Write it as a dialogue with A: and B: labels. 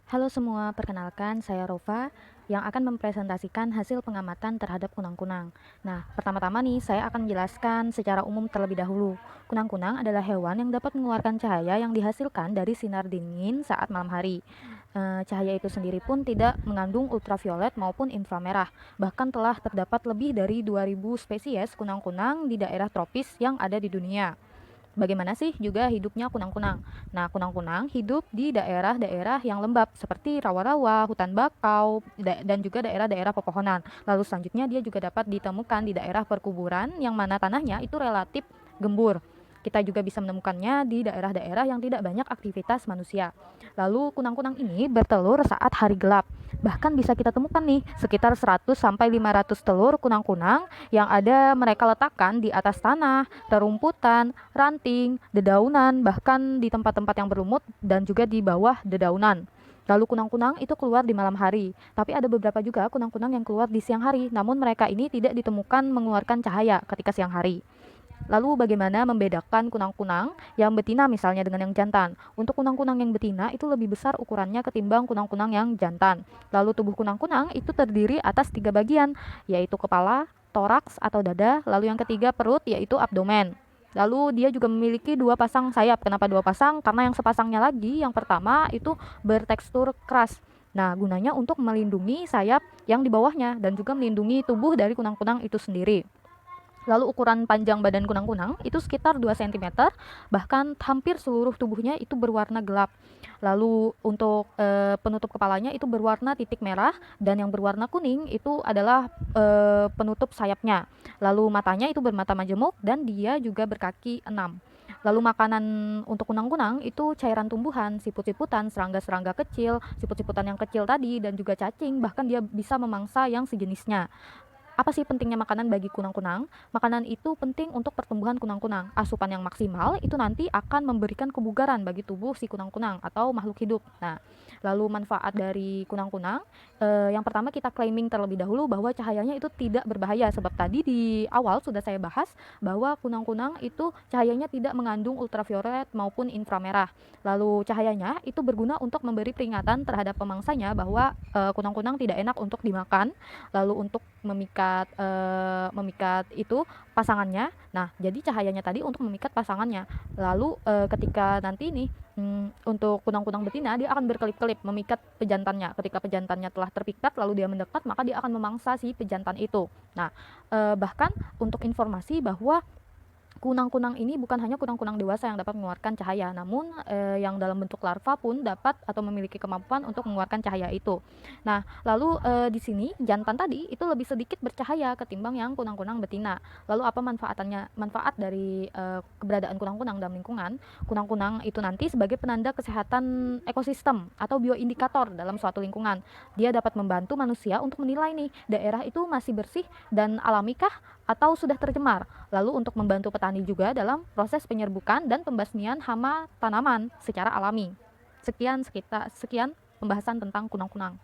A: Halo semua, perkenalkan saya Rova yang akan mempresentasikan hasil pengamatan terhadap kunang-kunang. Nah, pertama-tama nih saya akan menjelaskan secara umum terlebih dahulu. Kunang-kunang adalah hewan yang dapat mengeluarkan cahaya yang dihasilkan dari sinar dingin saat malam hari. Cahaya itu sendiri pun tidak mengandung ultraviolet maupun inframerah. Bahkan telah terdapat lebih dari 2000 spesies kunang-kunang di daerah tropis yang ada di dunia. Bagaimana sih juga hidupnya kunang-kunang? Nah, kunang-kunang hidup di daerah-daerah yang lembab seperti rawa-rawa, hutan bakau, dan juga daerah-daerah pepohonan. Lalu selanjutnya dia juga dapat ditemukan di daerah perkuburan yang mana tanahnya itu relatif gembur. Kita juga bisa menemukannya di daerah-daerah yang tidak banyak aktivitas manusia. Lalu kunang-kunang ini bertelur saat hari gelap. Bahkan bisa kita temukan nih sekitar 100 sampai 500 telur kunang-kunang yang ada mereka letakkan di atas tanah, rerumputan, ranting, dedaunan, bahkan di tempat-tempat yang berlumut dan juga di bawah dedaunan. Lalu kunang-kunang itu keluar di malam hari, tapi ada beberapa juga kunang-kunang yang keluar di siang hari, namun mereka ini tidak ditemukan mengeluarkan cahaya ketika siang hari. Lalu bagaimana membedakan kunang-kunang yang betina misalnya dengan yang jantan? Untuk kunang-kunang yang betina itu lebih besar ukurannya ketimbang kunang-kunang yang jantan. Lalu tubuh kunang-kunang itu terdiri atas 3 bagian, yaitu kepala, toraks atau dada, lalu yang ketiga perut yaitu abdomen. Lalu dia juga memiliki 2 pasang sayap. Kenapa 2 pasang? Karena yang sepasangnya lagi, yang pertama itu bertekstur keras. Nah, gunanya untuk melindungi sayap yang di bawahnya dan juga melindungi tubuh dari kunang-kunang itu sendiri. Lalu ukuran panjang badan kunang-kunang itu sekitar 2 cm, bahkan hampir seluruh tubuhnya itu berwarna gelap. Lalu untuk penutup kepalanya itu berwarna titik merah dan yang berwarna kuning itu adalah penutup sayapnya. Lalu matanya itu bermata majemuk dan dia juga berkaki 6. Lalu makanan untuk kunang-kunang itu cairan tumbuhan, siput-siputan, serangga-serangga kecil, siput-siputan yang kecil tadi dan juga cacing, bahkan dia bisa memangsa yang sejenisnya. Apa sih pentingnya makanan bagi kunang-kunang? Makanan itu penting untuk pertumbuhan kunang-kunang. Asupan yang maksimal itu nanti akan memberikan kebugaran bagi tubuh si kunang-kunang atau makhluk hidup. Nah, lalu manfaat dari kunang-kunang, yang pertama kita claiming terlebih dahulu bahwa cahayanya itu tidak berbahaya. Sebab tadi di awal sudah saya bahas bahwa kunang-kunang itu cahayanya tidak mengandung ultraviolet maupun inframerah. Lalu cahayanya itu berguna untuk memberi peringatan terhadap pemangsanya bahwa kunang-kunang tidak enak untuk dimakan, lalu untuk memikat itu pasangannya. Nah, jadi cahayanya tadi untuk memikat pasangannya. Lalu ketika nanti nih untuk kunang-kunang betina dia akan berkelip-kelip memikat pejantannya. Ketika pejantannya telah terpikat lalu dia mendekat, maka dia akan memangsa si pejantan itu. Nah, bahkan untuk informasi bahwa kunang-kunang ini bukan hanya kunang-kunang dewasa yang dapat mengeluarkan cahaya, namun yang dalam bentuk larva pun dapat atau memiliki kemampuan untuk mengeluarkan cahaya itu. Nah, lalu di sini jantan tadi itu lebih sedikit bercahaya ketimbang yang kunang-kunang betina. Lalu apa manfaatannya? Manfaat dari keberadaan kunang-kunang dalam lingkungan? Kunang-kunang itu nanti sebagai penanda kesehatan ekosistem atau bioindikator dalam suatu lingkungan. Dia dapat membantu manusia untuk menilai nih daerah itu masih bersih dan alamikah atau sudah tercemar. Lalu untuk membantu petani juga dalam proses penyerbukan dan pembasmian hama tanaman secara alami. Sekian pembahasan tentang kunang-kunang.